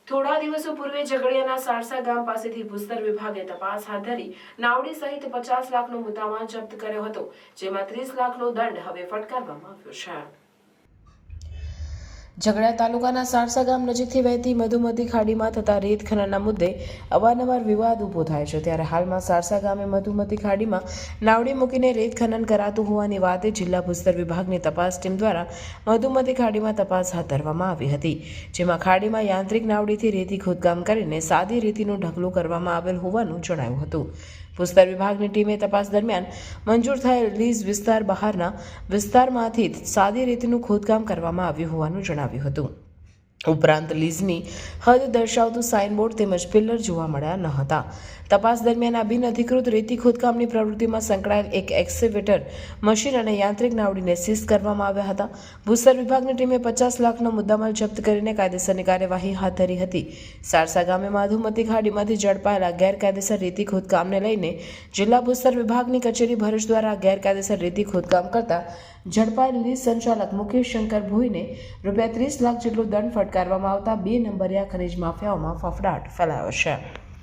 થોડા દિવસો પૂર્વે ઝઘડિયાના સારસા ગામ પાસેથી ભૂસ્તર વિભાગે તપાસ હાથ ધરી નાવડી સહિત 50 લાખનો મુદ્દામાલ જપ્ત કર્યો હતો, જેમાં 30 લાખનો દંડ હવે ફટકારવામાં આવ્યો છે। ઝઘડિયા તાલુકાના સારસા ગામ નજીકથી વહેતી મધુમતી ખાડીમાં થતા રેત ખનનના મુદ્દે અવારનવાર વિવાદ ઊભો થાય છે, ત્યારે હાલમાં સારસા ગામે મધુમતી ખાડીમાં નાવડી મૂકીને રેત ખનન કરાતું હોવાની વાતે જિલ્લા ભૂસ્તર વિભાગની તપાસ ટીમ દ્વારા મધુમતી ખાડીમાં તપાસ હાથ ધરવામાં આવી હતી, જેમાં ખાડીમાં યાંત્રિક નાવડીથી રેતી ખોદકામ કરીને સાદી રેતીનું ઢગલો કરવામાં આવેલ હોવાનું જણાવ્યું હતું। ભૂસ્તર વિભાગની ટીમે તપાસ દરમિયાન મંજૂર થયેલ લીઝ વિસ્તાર બહારના વિસ્તારમાંથી સાદી રેતીનું ખોદકામ કરવામાં આવ્યું હોવાનું જણાવ્યું હતું। ઉપરાંત લીઝની હદ દર્શાવતું સાઇનબોર્ડ તેમજ પિલ્લર જોવા મળ્યા ન હતા। તપાસ દરમિયાન આ બિનઅધિકૃત રેતી ખોદકામની પ્રવૃત્તિમાં સંકળાયેલ એક એક્સ્કેવેટર મશીન અને યાંત્રિક નાવડીને સીઝ કરવામાં આવ્યા હતા। ભૂસ્તર વિભાગની ટીમે 50 લાખનો મુદ્દામાલ જપ્ત કરીને કાયદેસરની કાર્યવાહી હાથ ધરી હતી। સારસા ગામે મધુમતી ખાડીમાંથી ઝડપાયેલા ગેરકાયદેસર રેતી ખોદકામને લઈને જિલ્લા ભૂસ્તર વિભાગની કચેરી ભરૂચ દ્વારા ગેરકાયદેસર રેતી ખોદકામ કરતા ઝડપાયેલ લીઝ સંચાલક મુકેશ શંકર ભોઈને રૂપિયા 30 લાખ જેટલો દંડ ફટકારવામાં આવતા 2 નંબરિયા ખનીજ માફિયાઓમાં ફફડાટ ફેલાયો છે।